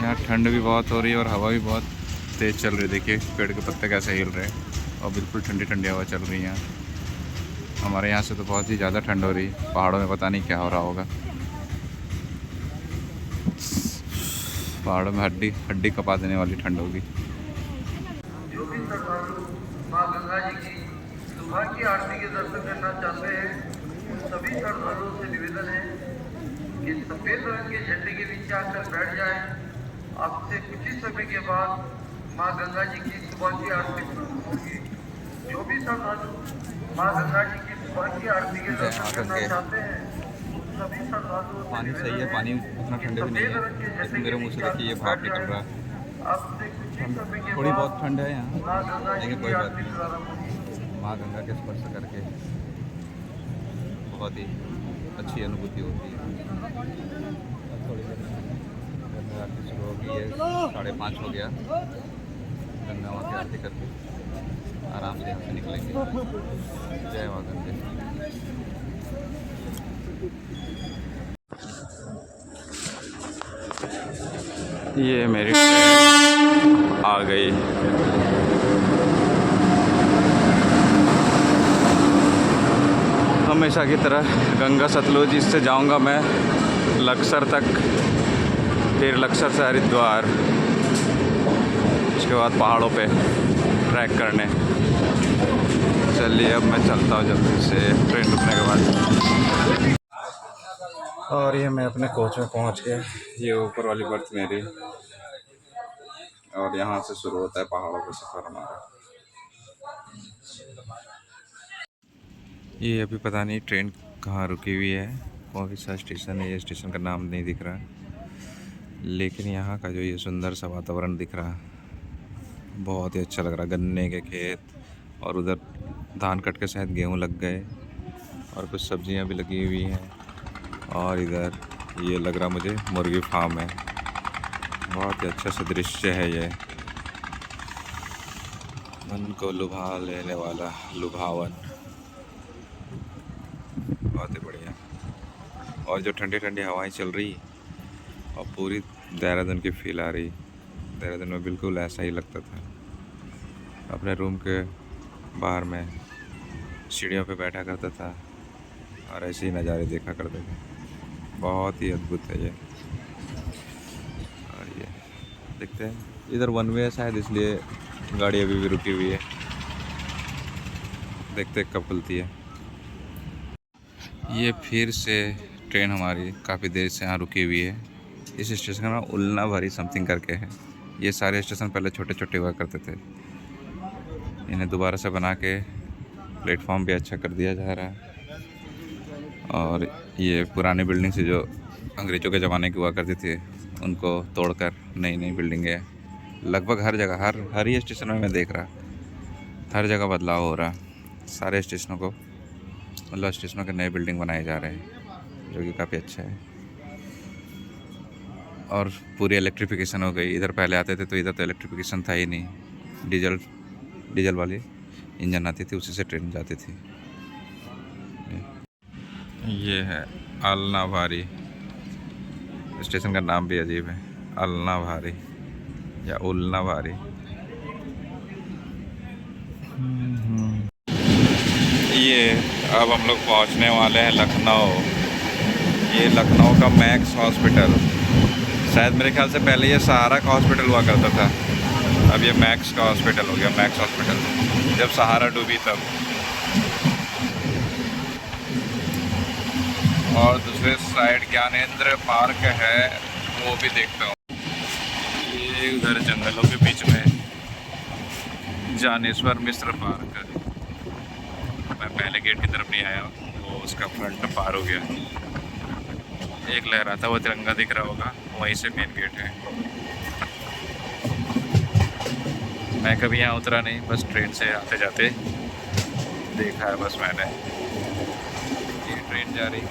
यहाँ ठंड भी बहुत हो रही है और हवा भी बहुत तेज़ चल रही है। देखिए पेड़ के पत्ते कैसे हिल रहे हैं और बिल्कुल ठंडी ठंडी हवा चल रही है यहाँ। हमारे यहाँ से तो बहुत ही ज़्यादा ठंड हो रही है, पहाड़ों में पता नहीं क्या हो रहा होगा। पहाड़ों में हड्डी हड्डी कपा देने वाली ठंड होगी। जो भी श्रद्धालु माँ गंगा जी की सुबह की आरती के दर्शन करना चाहते हैं, उन सभी श्रद्धालुओं से निवेदन है कि सफेद रंग के झंडे के नीचे आकर बैठ जाएं। आपसे कुछ ही समय के बाद माँ गंगा जी की सुबह की आरती शुरू होगी। जो भी श्रद्धालु माँ गंगा जी की सुबह की आरती के दर्शन करना चाहते हैं, सभी श्रद्धालुओं पानी सही है, पानी उतना ठंडा भी नहीं है, लेकिन मेरे मुँह से देखिए ये भाप निकल रहा है। थोड़ी बहुत ठंड है यहाँ, लेकिन कोई बात नहीं। माँ गंगा के स्पर्श करके बहुत ही अच्छी अनुभूति होती है। थोड़ी देर में गंगा आरती शुरू होगी, ये 5:30 हो गया। गंगा माँ की आरती करके आराम से यहाँ से निकलेंगे। जय माँ गंगे। ये मेरी ट्रेन आ गई। हमेशा की तरह गंगा सतलुज इससे जाऊंगा मैं लक्सर तक, फिर लक्सर से हरिद्वार, उसके बाद पहाड़ों पे ट्रैक करने। चलिए अब मैं चलता हूँ जल्दी से ट्रेन रुकने के बाद। और ये मैं अपने कोच में पहुँच गया। ये ऊपर वाली बर्थ मेरी, और यहाँ से शुरू होता है पहाड़ों का सफ़र हमारा। ये अभी पता नहीं ट्रेन कहाँ रुकी हुई है, कौन सा स्टेशन है, ये स्टेशन का नाम नहीं दिख रहा, लेकिन यहाँ का जो ये सुंदर सा वातावरण दिख रहा बहुत ही अच्छा लग रहा। गन्ने के खेत, और उधर धान कट के शायद गेहूँ लग गए, और कुछ सब्जियाँ भी लगी हुई हैं, और इधर ये लग रहा मुझे मुर्गी फार्म है। बहुत ही अच्छा सा दृश्य है ये, मन को लुभा लेने वाला, लुभावन, बहुत ही बढ़िया। और जो ठंडी ठंडी हवाएं चल रही और पूरी देहरादून की फील आ रही। देहरादून में बिल्कुल ऐसा ही लगता था। अपने रूम के बाहर में सीढ़ियों पे बैठा करता था और ऐसे ही नज़ारे देखा करते थे। बहुत ही अद्भुत है ये। और ये देखते हैं, इधर वन वे है शायद, इसलिए गाड़ी अभी भी रुकी हुई है। देखते कब खुलती है। ये फिर से ट्रेन हमारी काफ़ी देर से यहाँ रुकी हुई है। इस स्टेशन का नाम उल्नाभारी समथिंग करके है। ये सारे स्टेशन पहले छोटे छोटे हुआ करते थे, इन्हें दोबारा से बना के प्लेटफॉर्म भी अच्छा कर दिया जा रहा है। और ये पुरानी बिल्डिंग से जो अंग्रेज़ों के ज़माने की हुआ करती थी, उनको तोड़कर नई नई बिल्डिंगें लगभग हर जगह, हर ही स्टेशन में मैं देख रहा, हर जगह बदलाव हो रहा। सारे स्टेशनों को, मतलब स्टेशनों के नए बिल्डिंग बनाए जा रहे हैं, जो कि काफ़ी अच्छा है। और पूरी इलेक्ट्रिफिकेशन हो गई। इधर पहले आते थे तो इधर तो इलेक्ट्रिफिकेशन था ही नहीं, डीजल वाली इंजन आती थी, उसी से ट्रेन जाती थी। ये है अलनाभारी, स्टेशन का नाम भी अजीब है, अलनाभारी या उल्नाभारी। ये अब हम लोग पहुंचने वाले हैं लखनऊ। ये लखनऊ का मैक्स हॉस्पिटल, शायद मेरे ख्याल से पहले ये सहारा का हॉस्पिटल हुआ करता था, अब ये मैक्स का हॉस्पिटल हो गया। मैक्स हॉस्पिटल, जब सहारा डूबी तब। और दूसरे साइड ज्ञानेंद्र पार्क है, वो भी देखता हूँ। ये उधर जंगलों के बीच में जानेश्वर मिश्र पार्क। मैं पहले गेट की तरफ नहीं आया, वो उसका फ्रंट पार हो गया। एक लहराता हुआ तिरंगा दिख रहा होगा, वहीं से मेन गेट है। मैं कभी यहाँ उतरा नहीं, बस ट्रेन से आते जाते देखा है बस मैंने। ये ट्रेन जा रही।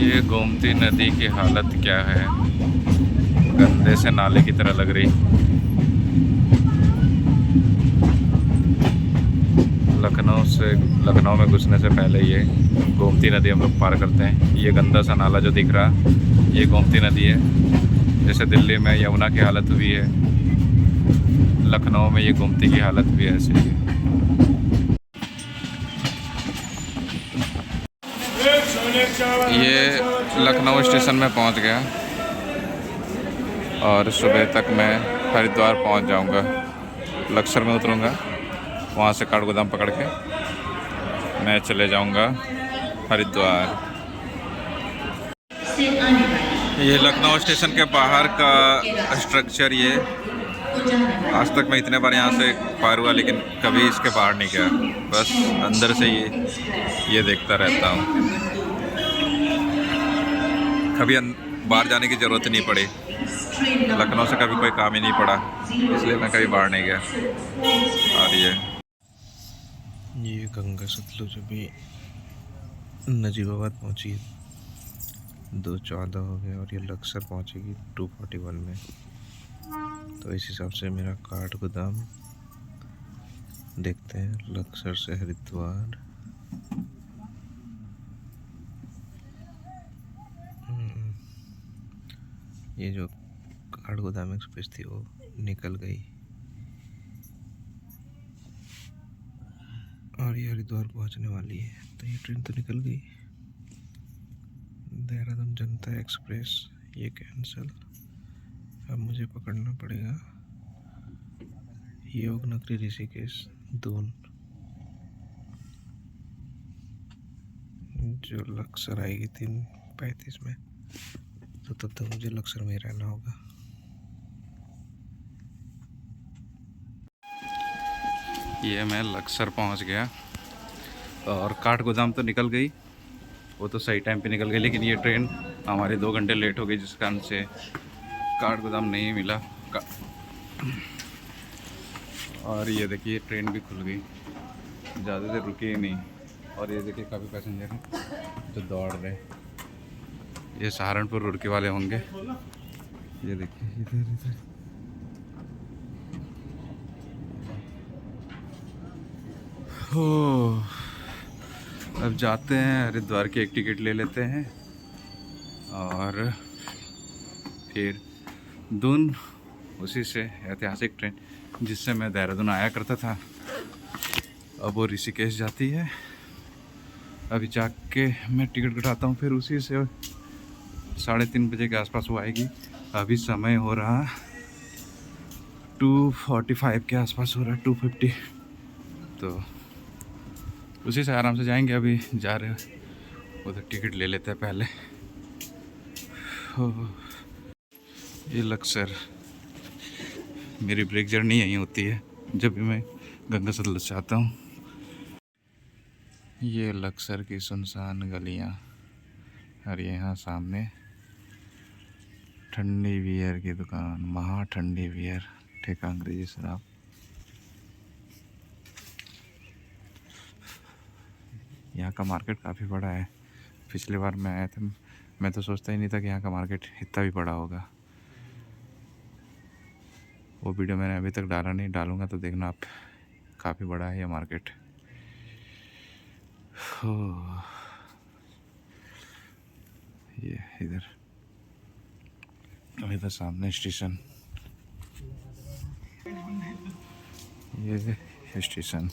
ये गोमती नदी की हालत क्या है, गंदे से नाले की तरह लग रही। लखनऊ में घुसने से पहले ये गोमती नदी हम लोग पार करते हैं। ये गंदा सा नाला जो दिख रहा, ये गोमती नदी है। जैसे दिल्ली में यमुना की हालत हुई है, लखनऊ में ये गोमती की हालत भी ऐसी है। ये लखनऊ स्टेशन में पहुंच गया और सुबह तक मैं हरिद्वार पहुंच जाऊंगा। लक्सर में उतरूंगा, वहाँ से काठगोदाम पकड़ के मैं चले जाऊंगा हरिद्वार। ये लखनऊ स्टेशन के बाहर का स्ट्रक्चर। ये आज तक मैं इतने बार यहाँ से पार हुआ, लेकिन कभी इसके बाहर नहीं गया। बस अंदर से ये देखता रहता हूँ। कभी बाहर जाने की ज़रूरत नहीं पड़ी। लखनऊ से कभी कोई काम ही नहीं पड़ा, इसलिए मैं कभी बाहर नहीं गया। और ये गंगा सतलुज अभी नजीबाबाद पहुँची 2:14 हो गया और ये लक्सर पहुँचेगी 2:41 में। तो इस हिसाब से मेरा काठगोदाम, देखते हैं लक्सर से हरिद्वार। ये जो काठगोदाम एक्सप्रेस थी वो निकल गई और ये हरिद्वार पहुंचने वाली है। तो ये ट्रेन तो निकल गई। देहरादून जनता एक्सप्रेस ये कैंसिल। अब मुझे पकड़ना पड़ेगा योगनगरी ऋषिकेश दून, जो लक्सर आएगी 3:35 में। तो तब तक मुझे लक्सर में ही रहना होगा। ये मैं लक्सर पहुंच गया और काठगोदाम तो निकल गई, वो तो सही टाइम पे निकल गई। लेकिन ये ट्रेन हमारे 2 घंटे लेट हो गई, जिस कारण से काठगोदाम नहीं मिला। और ये देखिए ट्रेन भी खुल गई, ज़्यादा देर रुकी ही नहीं। और ये देखिए काफ़ी पैसेंजर हैं जो दौड़ रहे। ये सहारनपुर रुड़की वाले होंगे। ये देखिए इधर हो। अब जाते हैं हरिद्वार की, एक टिकट ले लेते हैं और फिर दून, उसी से ऐतिहासिक ट्रेन जिससे मैं देहरादून आया करता था, अब वो ऋषिकेश जाती है। अभी जाके मैं टिकट कटाता हूँ, फिर उसी से 3:30 बजे के आसपास वो आएगी। अभी समय हो रहा 2:45 के आसपास हो रहा है, 2:50। तो उसी से आराम से जाएंगे। अभी जा रहे हैं उधर, टिकट ले लेते हैं पहले। ये लक्सर, मेरी ब्रेक जर्नी यहीं होती है जब भी मैं गंगा सतलुज जाता हूँ। ये लक्सर की सुनसान गलियाँ और यहाँ सामने ठंडी बियर की दुकान, महा ठंडी बियर, ठेका अंग्रेजी शराब। यहाँ का मार्केट काफ़ी बड़ा है। पिछली बार मैं आया था, मैं तो सोचता ही नहीं था कि यहाँ का मार्केट इतना भी बड़ा होगा। वो वीडियो मैंने अभी तक डाला नहीं, डालूँगा तो देखना आप। काफ़ी बड़ा है ये मार्केट। ये इधर सामने स्टेशन, ये स्टेशन।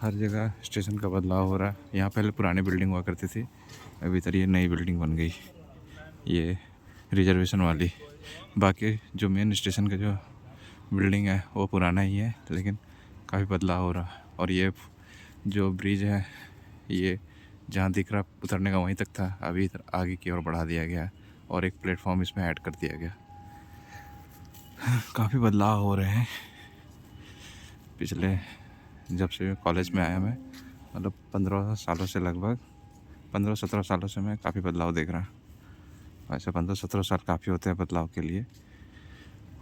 हर जगह स्टेशन का बदलाव हो रहा है। यहाँ पहले पुरानी बिल्डिंग हुआ करती थी, अभी इधर ये नई बिल्डिंग बन गई, ये रिजर्वेशन वाली। बाकी जो मेन स्टेशन का जो बिल्डिंग है वो पुराना ही है, लेकिन काफ़ी बदलाव हो रहा है। और ये जो ब्रिज है, ये जहाँ दिख रहा उतरने का वहीं तक था, अभी इधर आगे की ओर बढ़ा दिया गया और एक प्लेटफॉर्म इसमें ऐड कर दिया गया। काफ़ी बदलाव हो रहे हैं पिछले, जब से कॉलेज में आया मैं, मतलब 15 सालों से, लगभग 15-17 सालों से मैं काफ़ी बदलाव देख रहा। वैसे 15-17 साल काफ़ी होते हैं बदलाव के लिए,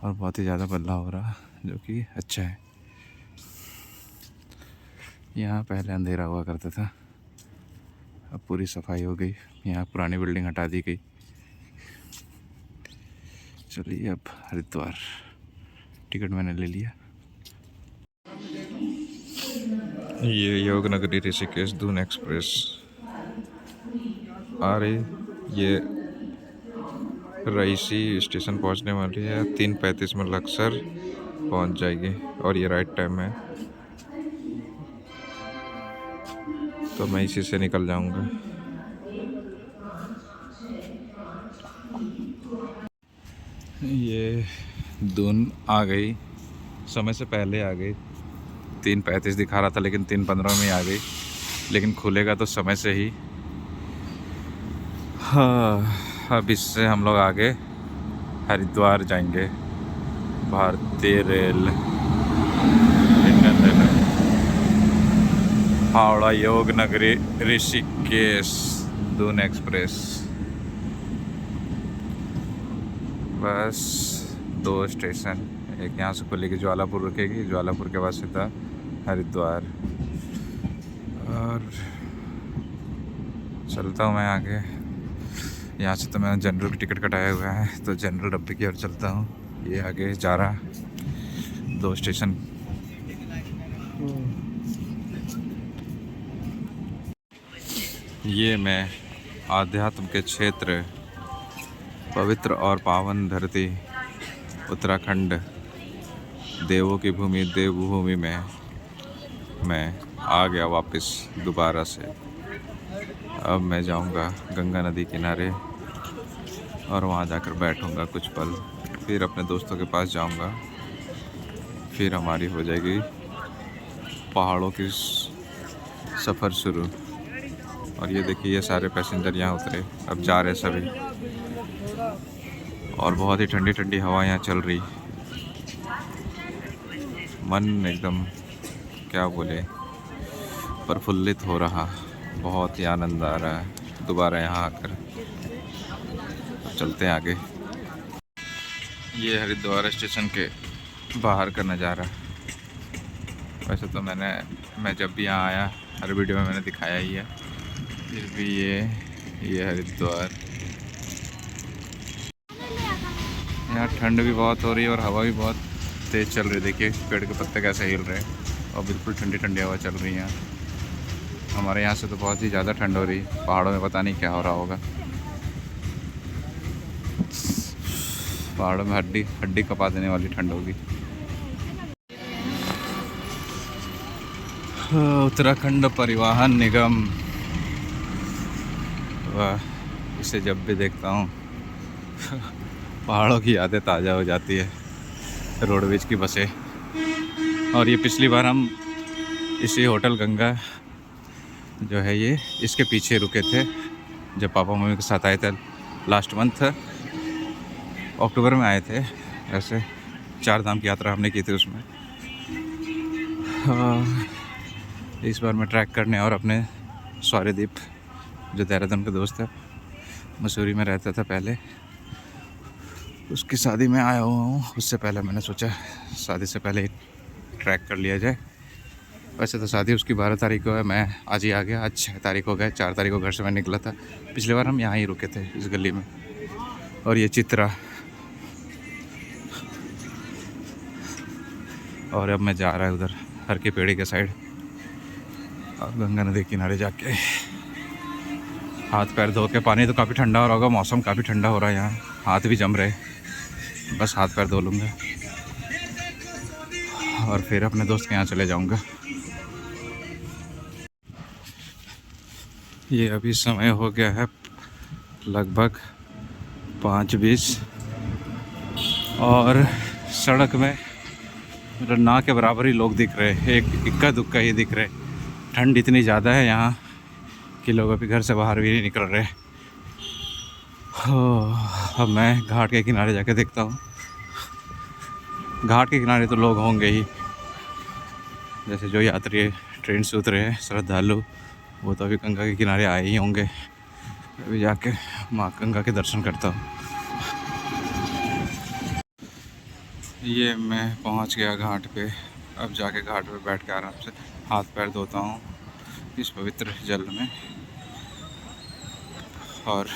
और बहुत ही ज़्यादा बदलाव हो रहा, जो कि अच्छा है। यहाँ पहले अंधेरा हुआ करता था, अब पूरी सफाई हो गई। यहाँ पुरानी बिल्डिंग हटा दी गई। चलिए अब हरिद्वार, टिकट मैंने ले लिया। ये योग नगरी ऋषिकेश दून एक्सप्रेस आ रही। ये रईसी स्टेशन पहुंचने वाली है, 3:35 में लक्सर पहुंच जाएगी और ये राइट टाइम है, तो मैं इसी से निकल जाऊंगा। ये दून आ गई, समय से पहले आ गई। 3:35 दिखा रहा था लेकिन 3:15 में आ गई, लेकिन खुलेगा तो समय से ही। हाँ, अब इससे हम लोग आगे हरिद्वार जाएंगे। भारतीय रेल, इंडियन रेल, हावड़ा योग नगरी ऋषिकेश दून एक्सप्रेस। बस 2 स्टेशन, एक यहाँ से खुलेगी, ज्वालापुर रुकेगी, ज्वालापुर के बाद सीधा हरिद्वार। और चलता हूँ मैं आगे। यहाँ से तो मैंने जनरल की टिकट कटाया हुआ है, तो जनरल डब्बे की ओर चलता हूँ। ये आगे जा रहा, 2 स्टेशन। ये मैं आध्यात्म के क्षेत्र, पवित्र और पावन धरती उत्तराखंड, देवों की भूमि देवभूमि में मैं आ गया वापस दोबारा से। अब मैं जाऊंगा गंगा नदी किनारे और वहाँ जाकर बैठूंगा कुछ पल, फिर अपने दोस्तों के पास जाऊंगा, फिर हमारी हो जाएगी पहाड़ों की सफ़र शुरू। और ये देखिए, ये सारे पैसेंजर यहाँ उतरे, अब जा रहे सभी। और बहुत ही ठंडी ठंडी हवा यहाँ चल रही, मन एकदम क्या बोले प्रफुल्लित हो रहा, बहुत ही आनंद आ रहा है दोबारा यहाँ आकर। चलते हैं आगे। ये हरिद्वार स्टेशन के बाहर का नज़ारा। वैसे तो मैं जब भी यहाँ आया हर वीडियो में मैंने दिखाया ही है, फिर भी ये हरिद्वार। यहाँ ठंड भी बहुत हो रही है और हवा भी बहुत तेज़ चल रही है। देखिए पेड़ के पत्ते कैसे हिल रहे हैं और बिल्कुल ठंडी ठंडी हवा चल रही है। हमारे यहाँ से तो बहुत ही ज़्यादा ठंड हो रही है, पहाड़ों में पता नहीं क्या हो रहा होगा। पहाड़ों में हड्डी हड्डी कपा देने वाली ठंड होगी। उत्तराखंड परिवहन निगम, वाह, इसे जब भी देखता हूँ पहाड़ों की यादें ताज़ा हो जाती है। रोडवेज की बसें। और ये पिछली बार हम इसी होटल गंगा जो है ये इसके पीछे रुके थे, जब पापा मम्मी के साथ आए थे लास्ट मंथ अक्टूबर में आए थे। ऐसे 4 धाम की यात्रा हमने की थी उसमें। इस बार मैं ट्रैक करने और अपने सौर्यदीप जो देहरादून के दोस्त है, मसूरी में रहता था पहले, उसकी शादी में आया हुआ हूँ। उससे पहले मैंने सोचा शादी से पहले ट्रैक कर लिया जाए। वैसे तो शादी उसकी 12 तारीख को है, मैं आज ही आ गया। आज 6 तारीख हो गए, 4 तारीख को घर से मैं निकला था। पिछली बार हम यहाँ ही रुके थे इस गली में। और ये चित्रा, और अब मैं जा रहा है उधर हर की पेड़ी के साइड, और गंगा नदी किनारे जाके हाथ पैर धो के। पानी तो काफ़ी ठंडा हो रहा होगा, मौसम काफ़ी ठंडा हो रहा है यहाँ, हाथ भी जम रहे। बस हाथ पैर धो लूँगा और फिर अपने दोस्त के यहाँ चले जाऊँगा। ये अभी समय हो गया है लगभग 5:20 और सड़क में मतलब ना के बराबर ही लोग दिख रहे हैं, एक इक्का दुक्का ही दिख रहे। ठंड इतनी ज़्यादा है यहाँ कि लोग अभी घर से बाहर भी नहीं निकल रहे। अब मैं घाट के किनारे जाके देखता हूँ। घाट के किनारे तो लोग होंगे ही, जैसे जो यात्री ट्रेन से उतरे हैं श्रद्धालु, वो तो अभी गंगा के किनारे आए ही होंगे। अभी जाके माँ गंगा के दर्शन करता हूँ। ये मैं पहुँच गया घाट पे। अब जाके घाट पे बैठ के आराम से हाथ पैर धोता हूँ इस पवित्र जल में, और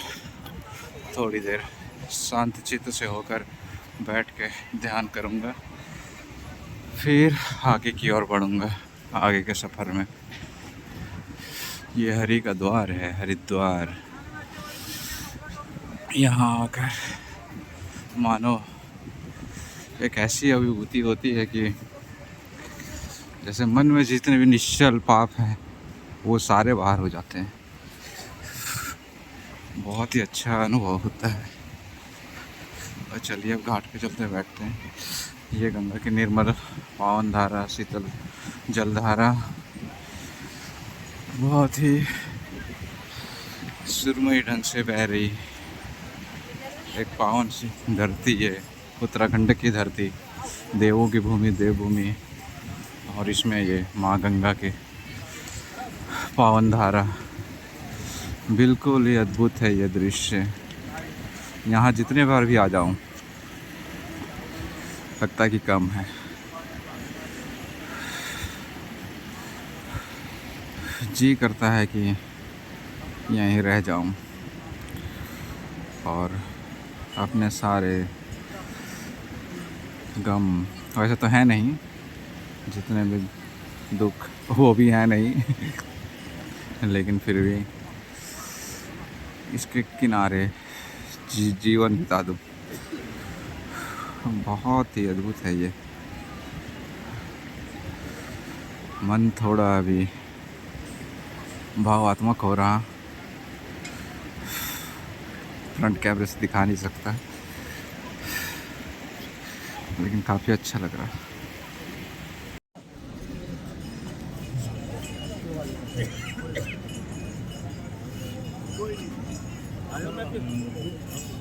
थोड़ी देर शांत चित्त से होकर बैठ के ध्यान करूँगा, फिर आगे की ओर बढ़ूँगा। आगे के सफ़र में। ये हरि का द्वार है, हरिद्वार। यहाँ आकर मानो एक ऐसी अभिभूति होती है कि जैसे मन में जितने भी निश्चल पाप हैं वो सारे बाहर हो जाते हैं। बहुत ही अच्छा अनुभव होता है। और चलिए अब घाट पे चलते बैठते हैं। ये गंगा की निर्मल पावन धारा, शीतल जलधारा बहुत ही सुरमई ढंग से बह रही। एक पावन सी धरती है, उत्तराखंड की धरती, देवों की भूमि, देवभूमि। और इसमें ये माँ गंगा की पावन धारा, बिल्कुल ही अद्भुत है ये दृश्य। यहाँ जितने बार भी आ जाऊँ लगता कि कम है। जी करता है कि यहीं रह जाऊं और अपने सारे गम, वैसे तो है नहीं, जितने भी दुख वो भी है नहीं लेकिन फिर भी इसके किनारे जीवन बिता दूं। बहुत ही अद्भुत है ये। मन थोड़ा अभी भावात्मक हो रहा, फ्रंट कैमरे से दिखा नहीं सकता, लेकिन काफ़ी अच्छा लग रहा।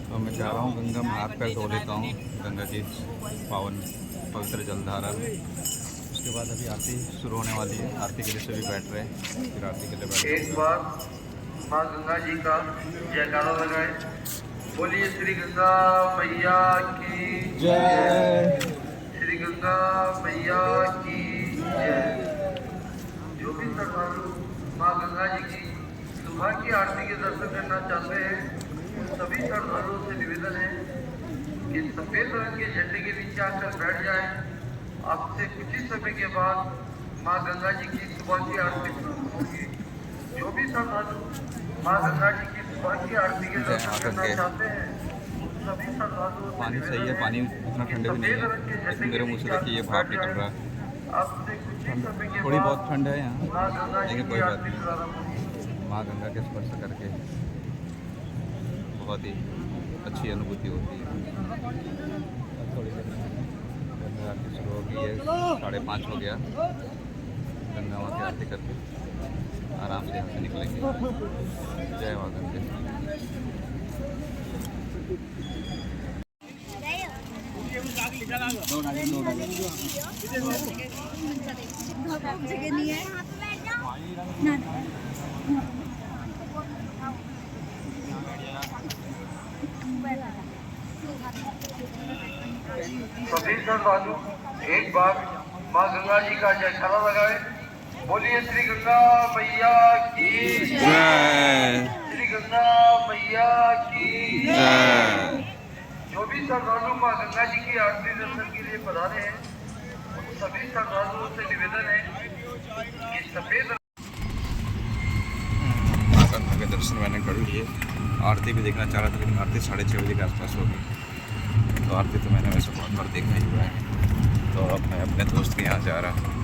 तो मैं जा रहा हूँ गंगा में, हाथ पैर धो लेता हूँ गंगा की पावन पवित्र जलधारा में। उसके बाद अभी आरती शुरू होने वाली है। आरती के लिए सभी बैठ रहे हैं, फिर आरती के लिए बैठ रहे हैं। एक बार माँ गंगा जी का जयकारा लगाए। बोलिए श्री गंगा मैया की जय, श्री गंगा मैया की जय। जो भी श्रद्धालु माँ गंगा जी की सुबह की आरती के दर्शन करना चाहते हैं, उन सभी श्रद्धालुओं से निवेदन है कि सफेद रंग के झंडे के नीचे आकर बैठ जाए। आपसे कुछ ही समय के बाद माँ गंगा जी की सुबह की आरती शुरू होगी। जो भी श्रद्धालु माँ गंगा जी की सुबह की आरती के दर्शन करना चाहते हैं, सभी श्रद्धालुओं पानी सही है, पानी उतना ठंडे भी नहीं है, लेकिन मेरे मुँह से देखिए ये भाप निकल रहा है। आपसे कुछ ही समय के थोड़ी बाद बहुत ठंड है यहाँ, माँ गंगा जी लेकिन की कोई बात आरती नहीं। प्रारंभ होगी। माँ गंगा के स्पर्श करके बहुत ही अच्छी अनुभूति होती है। अब थोड़ी देर में गंगा आरती शुरू होगी। ये 5:30 हो गया। गंगा माँ की आरती करके आराम से यहाँ से निकलेंगे। जय माँ गंगे। सभी श्रद्धालु एक बार माँ गंगा जी का जयकारा लगाए। बोलिए श्री गंगा मैया की जय, श्री गंगा मैया की जय। जो भी श्रद्धालु माँ गंगा जी की आरती दर्शन के लिए पधारे हैं, उन सभी श्रद्धालुओं से निवेदन है कि सफेद माँ गंगा के दर्शन मैंने कर लिए। आरती भी देखना चाह रहा था, लेकिन आरती 6:30 बजे के आसपास होगी। तो आरती तो मैंने वैसे बहुत बार देखा ही हुआ है। तो अब मैं अपने दोस्त के यहाँ जा रहा हूँ।